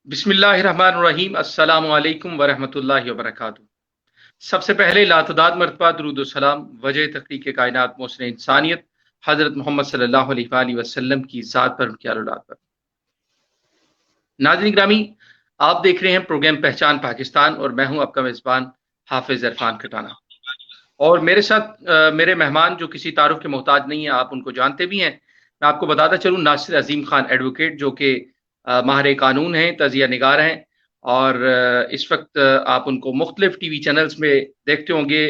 بسم اللہ الرحمن الرحیم، السلام علیکم ورحمۃ اللہ وبرکاتہ۔ سب سے پہلے لاتعداد مرتبہ درود و سلام وجہ تخلیق کائنات محسن انسانیت حضرت محمد صلی اللہ علیہ وآلہ وسلم کی ذات پر، ان کی آل اولاد پر۔ ناظرین گرامی، آپ دیکھ رہے ہیں پروگرام پہچان پاکستان، اور میں ہوں آپ کا میزبان حافظ عرفان کھٹانہ۔ اور میرے ساتھ میرے مہمان جو کسی تعارف کے محتاج نہیں ہیں، آپ ان کو جانتے بھی ہیں۔ میں آپ کو بتاتا چلوں، ناصر عظیم خان ایڈوکیٹ، جو کہ ماہر قانون ہیں، تجزیہ نگار ہیں، اور اس وقت آپ ان کو مختلف ٹی وی چینلز میں دیکھتے ہوں گے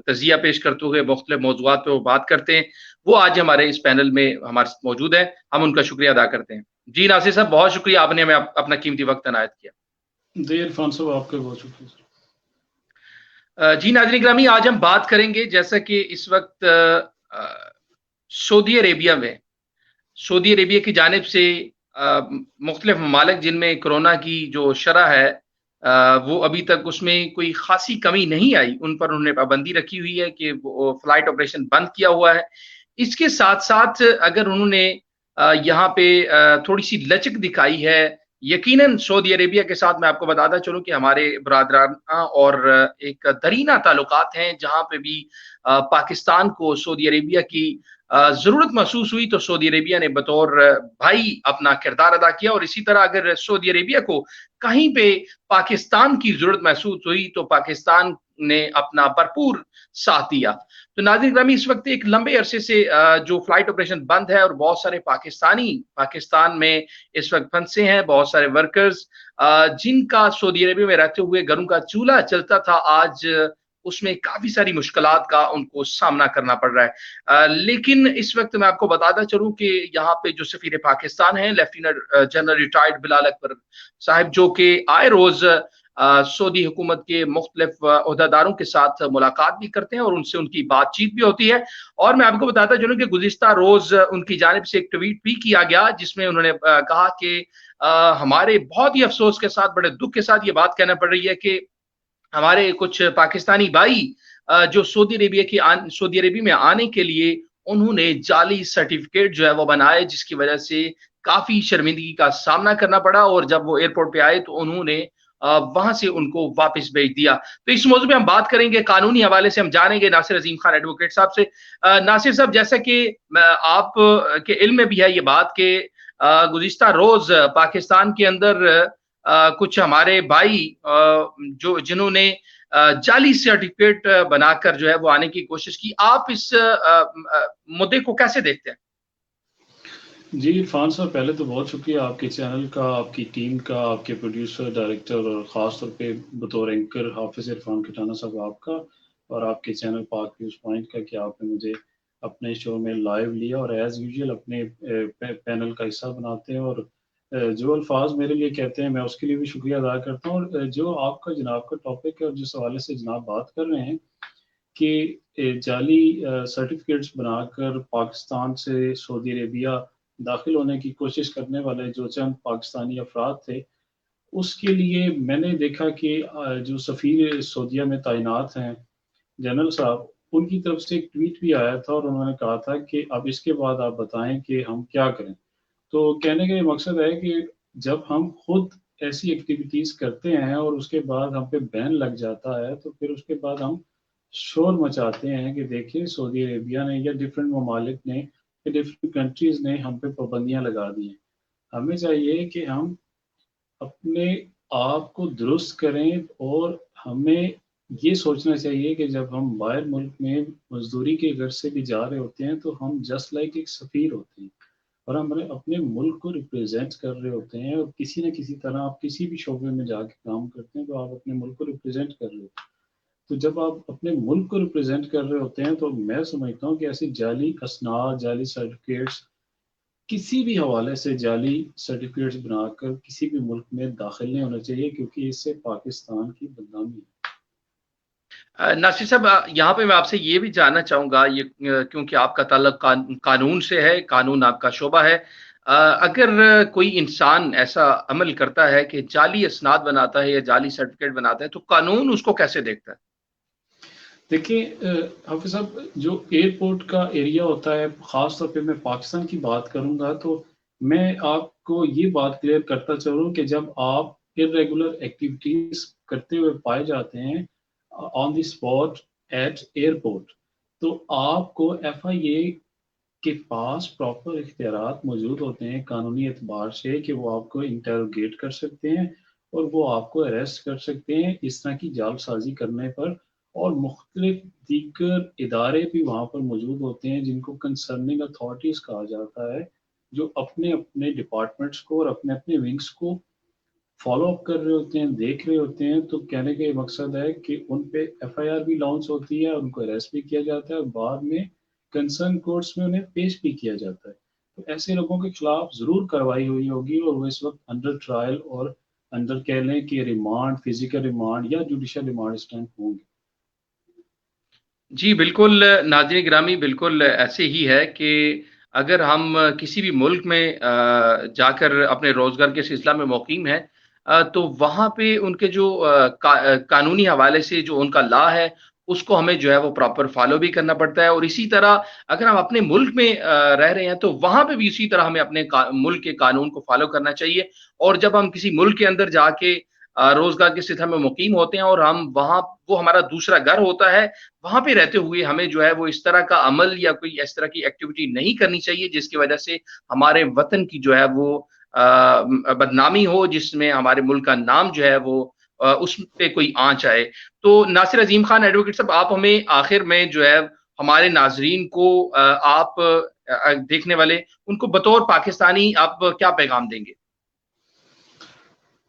تجزیہ پیش کرتے ہوئے، مختلف موضوعات پہ وہ بات کرتے ہیں۔ وہ آج ہمارے اس پینل میں ہمارے ساتھ موجود ہیں، ہم ان کا شکریہ ادا کرتے ہیں۔ جی ناصر صاحب، بہت شکریہ، آپ نے ہمیں اپنا قیمتی وقت عنایت کیا۔ جی عرفان صاحب، آپ کا بہت شکریہ سر۔ جی ناظرین گرامی، آج ہم بات کریں گے، جیسا کہ اس وقت سعودی عربیہ کی جانب سے مختلف ممالک جن میں کرونا کی جو شرح ہے وہ ابھی تک اس میں کوئی خاصی کمی نہیں آئی، ان پر انہوں نے پابندی رکھی ہوئی ہے کہ وہ فلائٹ آپریشن بند کیا ہوا ہے۔ اس کے ساتھ ساتھ اگر انہوں نے یہاں پہ تھوڑی سی لچک دکھائی ہے، یقیناً سعودی عربیہ کے ساتھ میں آپ کو بتاتا چلوں کہ ہمارے برادرانہ اور ایک درینہ تعلقات ہیں، جہاں پہ بھی پاکستان کو سعودی عربیہ کی ضرورت محسوس ہوئی تو سعودی عربیہ نے بطور بھائی اپنا کردار ادا کیا، اور اسی طرح اگر سعودی عربیہ کو کہیں پہ پاکستان کی ضرورت محسوس ہوئی تو پاکستان نے اپنا بھرپور ساتھ دیا۔ تو ناظرین گرامی، اس وقت ایک لمبے عرصے سے جو فلائٹ آپریشن بند ہے، اور بہت سارے پاکستانی پاکستان میں اس وقت پھنسے ہیں، بہت سارے ورکرز جن کا سعودی عربیہ میں رہتے ہوئے گھروں کا چولہا چلتا تھا، آج اس میں کافی ساری مشکلات کا ان کو سامنا کرنا پڑ رہا ہے۔ لیکن اس وقت میں آپ کو بتاتا چلوں کہ یہاں پہ جو سفیر پاکستان ہیں لیفٹیننٹ جنرل ریٹائرڈ بلال اکبر صاحب، جو کہ آئے روز سعودی حکومت کے مختلف عہدیداروں کے ساتھ ملاقات بھی کرتے ہیں، اور ان سے ان کی بات چیت بھی ہوتی ہے۔ اور میں آپ کو بتاتا چلوں کہ گزشتہ روز ان کی جانب سے ایک ٹویٹ بھی کیا گیا، جس میں انہوں نے کہا کہ ہمارے بہت ہی افسوس کے ساتھ، بڑے دکھ کے ساتھ یہ بات کہنا پڑ رہی ہے کہ ہمارے کچھ پاکستانی بھائی جو سعودی عربیہ میں آنے کے لیے انہوں نے جعلی سرٹیفکیٹ جو ہے وہ بنائے، جس کی وجہ سے کافی شرمندگی کا سامنا کرنا پڑا، اور جب وہ ایئرپورٹ پہ آئے تو انہوں نے وہاں سے ان کو واپس بھیج دیا۔ تو اس موضوع پہ ہم بات کریں گے، قانونی حوالے سے ہم جانیں گے ناصر عظیم خان ایڈوکیٹ صاحب سے۔ ناصر صاحب، جیسا کہ آپ کے علم میں بھی ہے یہ بات کہ گزشتہ روز پاکستان کے اندر کچھ ہمارے بھائی جنہوں نے جعلی سرٹیفکیٹ بنا کر جو ہے وہ آنے کی کوشش کی، آپ اس مدعے کو کیسے دیکھتے ہیں؟ جی عرفان صاحب، پہلے تو بہت شکریہ آپ کے چینل کا، آپ کی ٹیم کا، آپ کے پروڈیوسر، ڈائریکٹر، اور خاص طور پہ بطور اینکر حافظ عرفان کھٹانہ صاحب آپ کا، اور آپ کے چینل پاک نیوز پوائنٹ کا، کہ آپ نے مجھے اپنے شو میں لائیو لیا اور ایز یوزول اپنے پینل کا حصہ بناتے ہیں، اور جو الفاظ میرے لیے کہتے ہیں میں اس کے لیے بھی شکریہ ادا کرتا ہوں۔ اور جو آپ کا جناب کا ٹاپک ہے اور جس حوالے سے جناب بات کر رہے ہیں کہ جعلی سرٹیفکیٹس بنا کر پاکستان سے سعودی عربیہ داخل ہونے کی کوشش کرنے والے جو چند پاکستانی افراد تھے، اس کے لیے میں نے دیکھا کہ جو سفیر سعودیہ میں تعینات ہیں جنرل صاحب، ان کی طرف سے ایک ٹویٹ بھی آیا تھا، اور انہوں نے کہا تھا کہ اب اس کے بعد آپ بتائیں کہ ہم کیا کریں۔ تو کہنے کا یہ مقصد ہے کہ جب ہم خود ایسی ایکٹیویٹیز کرتے ہیں اور اس کے بعد ہم پہ بین لگ جاتا ہے، تو پھر اس کے بعد ہم شور مچاتے ہیں کہ دیکھیں سعودی عربیہ نے یا ڈفرینٹ ممالک نے یا ڈفرینٹ کنٹریز نے ہم پہ پابندیاں لگا دی ہیں۔ ہمیں چاہیے کہ ہم اپنے آپ کو درست کریں، اور ہمیں یہ سوچنا چاہیے کہ جب ہم باہر ملک میں مزدوری کے گھر سے بھی جا رہے ہوتے ہیں تو ہم جسٹ لائک ایک سفیر ہوتے ہیں، اور ہم اپنے ملک کو ریپرزینٹ کر رہے ہوتے ہیں، اور کسی نہ کسی طرح آپ کسی بھی شعبے میں جا کے کام کرتے ہیں تو آپ اپنے ملک کو ریپرزینٹ کر رہے ہوتے ہیں۔ تو جب آپ اپنے ملک کو ریپرزینٹ کر رہے ہوتے ہیں تو میں سمجھتا ہوں کہ ایسی جعلی اسناد، جعلی سرٹیفکیٹس، کسی بھی حوالے سے جعلی سرٹیفکیٹس بنا کر کسی بھی ملک میں داخل نہیں ہونا چاہیے، کیونکہ اس سے پاکستان کی بدنامی ہے۔ ناصر صاحب، یہاں پہ میں آپ سے یہ بھی جاننا چاہوں گا، یہ کیونکہ آپ کا تعلق قانون سے ہے، قانون آپ کا شعبہ ہے، اگر کوئی انسان ایسا عمل کرتا ہے کہ جعلی اسناد بناتا ہے یا جعلی سرٹیفکیٹ بناتا ہے، تو قانون اس کو کیسے دیکھتا ہے؟ دیکھیں حافظ صاحب، جو ایئرپورٹ کا ایریا ہوتا ہے، خاص طور پہ میں پاکستان کی بات کروں گا، تو میں آپ کو یہ بات کلیئر کرتا چلوں کہ جب آپ irregular एक्टिविटीज करते हुए पाए जाते हैं on the spot eight airport, तो आपको FIA के पास प्रॉपर इख्तियारात मौजूद होते हैं कानूनी एतबार से कि वो आपको इंटरोगेट कर सकते हैं और वो आपको अरेस्ट कर सकते हैं इस तरह की जालसाजी करने पर। और मुख्तलिफ दीगर इदारे भी वहाँ पर मौजूद होते हैं जिनको कंसर्निंग अथॉरिटीज़ कहा जाता है, जो अपने अपने डिपार्टमेंट्स को और अपने अपने विंग्स को फॉलो अप कर रहे होते हैं, देख रहे होते हैं। तो कहने का ये मकसद है कि उन पे FIR भी लॉन्च होती है, उनको अरेस्ट भी किया जाता है और बाद में कंसर्न कोर्ट्स में उन्हें पेश भी किया जाता है। तो ऐसे लोगों के खिलाफ ज़रूर कार्रवाई हुई होगी और वो इस वक्त अंडर ट्रायल और अंडर कह लें कि रिमांड, फिजिकल रिमांड या जुडिशल रिमांड इस टाइम होंगे। जी बिल्कुल नाज़रीन गिरामी, बिल्कुल ऐसे ही है कि अगर हम किसी भी मुल्क में जाकर अपने रोज़गार के सिलसिला में मुक़ीम हैं, तो वहाँ पे उनके जो कानूनी हवाले से जो उनका लॉ है, उसको हमें जो है वो प्रॉपर फ़ॉलो भी करना पड़ता है। और इसी तरह अगर हम अपने मुल्क में रह रहे हैं, तो वहाँ पे भी इसी तरह हमें अपने मुल्क के कानून को फ़ॉलो करना चाहिए। और जब हम किसी मुल्क के अंदर जाके रोज़गार के सिलसिले में मुक़ीम होते हैं और हम वहाँ, वो हमारा दूसरा घर होता है, वहाँ पे रहते हुए हमें जो है वो इस तरह का अमल या कोई इस तरह की एक्टिविटी नहीं करनी चाहिए जिसकी वजह से हमारे वतन की जो है वो बदनामी हो, जिसमें हमारे मुल्क का नाम जो है वो उस पे कोई आँच आए। तो नासिर अज़ीम खान एडवोकेट साहब, आप हमें आखिर में जो है हमारे नाज़रीन को आप देखने वाले उनको बतौर पाकिस्तानी आप क्या पैगाम देंगे?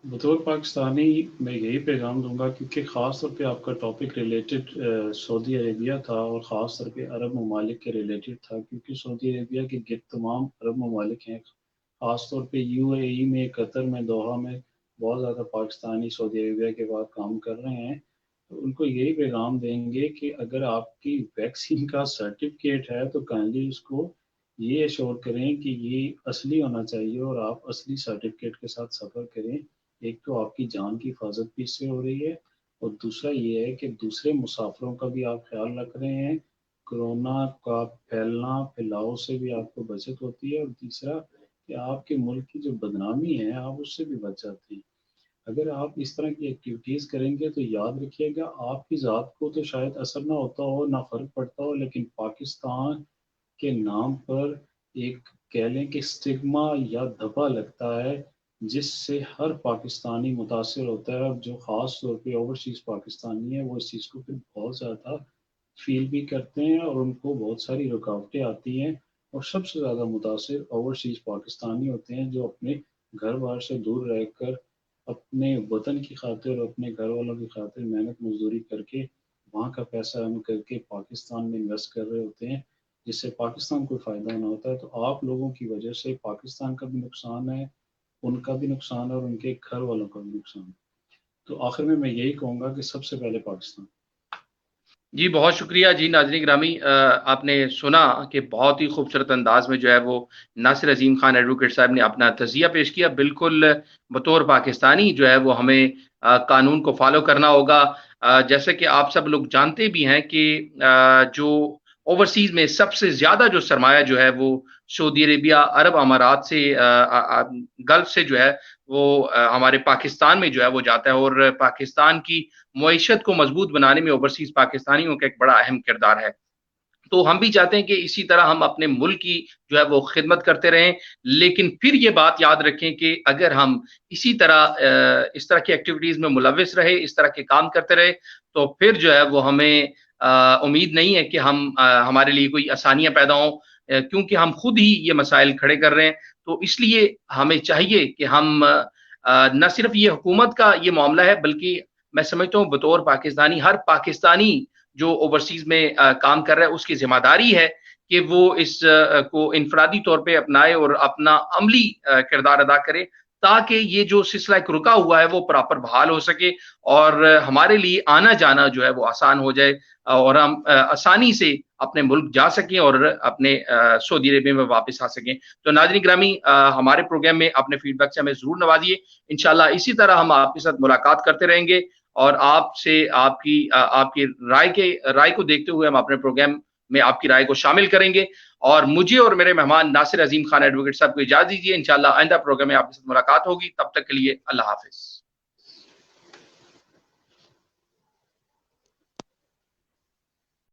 बतौर पाकिस्तानी मैं यही पैगाम दूंगा, क्योंकि ख़ास तौर पे आपका टॉपिक रिलेटेड सऊदी अरेबिया था और ख़ास तौर पे अरब ममालिक के रिलेटेड था, क्योंकि सऊदी अरेबिया के गिर्द तमाम अरब ममालिक हैं। ख़ास तौर पे UAE में, कतर में, दोहा में बहुत ज़्यादा पाकिस्तानी सऊदी अरेबिया के बाद काम कर रहे हैं। तो उनको यही पैगाम देंगे कि अगर आपकी वैक्सीन का सर्टिफिकेट है तो काइंडली उसको ये एश्योर करें कि ये असली होना चाहिए और आप असली सर्टिफिकेट के साथ सफ़र करें। एक तो आपकी जान की हिफाजत भी इससे हो रही है और दूसरा ये है कि दूसरे मुसाफिरों का भी आप ख्याल रख रहे हैं। कोरोना का फैलाव से भी आपको बचत होती है और तीसरा कि आपके मुल्क की जो बदनामी है आप उससे भी बच जाते हैं। अगर आप इस तरह की एक्टिविटीज़ करेंगे तो याद रखिएगा, आपकी ज़ात को तो शायद असर ना होता हो, ना फ़र्क पड़ता हो, लेकिन पाकिस्तान के नाम पर एक कह लें कि स्टिग्मा या धब्बा लगता है, जिससे हर पाकिस्तानी मुतासिर होता है। और जो ख़ास तौर पे ओवरसीज़ पाकिस्तानी है वो इस चीज़ को फिर बहुत ज़्यादा फील भी करते हैं और उनको बहुत सारी रुकावटें आती हैं। और सबसे ज़्यादा मुतासिर ओवरसीज़ पाकिस्तानी होते हैं, जो अपने घर बार से दूर रहकर अपने वतन की खातिर और अपने घर वालों की खातिर मेहनत मजदूरी करके वहाँ का पैसा अर्न करके पाकिस्तान में इन्वेस्ट कर रहे होते हैं, जिससे पाकिस्तान को फ़ायदा ना होता है। तो आप लोगों की वजह से पाकिस्तान का भी नुकसान है, उनका भी नुकसान है और उनके घर वालों का भी नुकसान है। तो आखिर में मैं यही कहूँगा कि सबसे पहले पाकिस्तान। जी, बहुत शुक्रिया। जी, नाज़रीन गिरामी, आपने सुना कि बहुत ही खूबसूरत अंदाज़ में जो है वो नासिर अज़ीम खान एडवोकेट साहब ने अपना तज़िया पेश किया। बिल्कुल बतौर पाकिस्तानी जो है वो हमें कानून को फ़ॉलो करना होगा। जैसे कि आप सब लोग जानते भी हैं कि जो ओवरसीज़ में सबसे ज़्यादा जो सरमाया जो है वो सऊदी अरेबिया, अरब अमारात से गल्फ़ से जो है वो हमारे पाकिस्तान में जो है वो जाता है। और पाकिस्तान की मईशत को मजबूत बनाने में ओवरसीज़ पाकिस्तानियों का एक बड़ा अहम किरदार है। तो हम भी चाहते हैं कि इसी तरह हम अपने मुल्क की जो है वो खिदमत करते रहें। लेकिन फिर ये बात याद रखें कि अगर हम इसी तरह इस तरह की एक्टिविटीज़ में मुलव्विस रहे, इस तरह के काम करते रहे, तो फिर जो है वो हमें उम्मीद नहीं है कि हमारे लिए कोई आसानियाँ पैदा हों, क्योंकि हम खुद ही ये मसाइल खड़े कर रहे हैं। तो इसलिए हमें चाहिए कि हम न सिर्फ़ ये हुकूमत का ये मामला है, बल्कि मैं समझता हूँ बतौर पाकिस्तानी, हर पाकिस्तानी जो ओवरसीज़ में काम कर रहा है, उसकी ज़िम्मेदारी है कि वो इस को इनफ़रादी तौर पे अपनाए और अपना अमली किरदार अदा करे, ताकि ये जो सिलसिला एक रुका हुआ है, वो प्रॉपर बहाल हो सके और हमारे लिए आना-जाना जो है वो आसान हो जाए और हम आसानी से अपने मुल्क जा सकें और अपने सऊदी अरेबिया में वापस आ सकें। तो नाज़रीन गिरामी, हमारे प्रोग्राम में अपने फीडबैक से हमें ज़रूर नवाज़िए। इंशाअल्लाह इसी तरह हम आपके साथ मुलाकात करते रहेंगे और आपसे आपकी राय को देखते हुए हम अपने प्रोग्राम में आपकी राय को शामिल करेंगे। और मुझे और मेरे मेहमान नासिर अज़ीम खान एडवोकेट साहब को इजाज़त दीजिए। इंशाअल्लाह आइंदा प्रोग्राम में आपके साथ मुलाकात होगी। तब तक के लिए अल्लाह हाफ़िज़।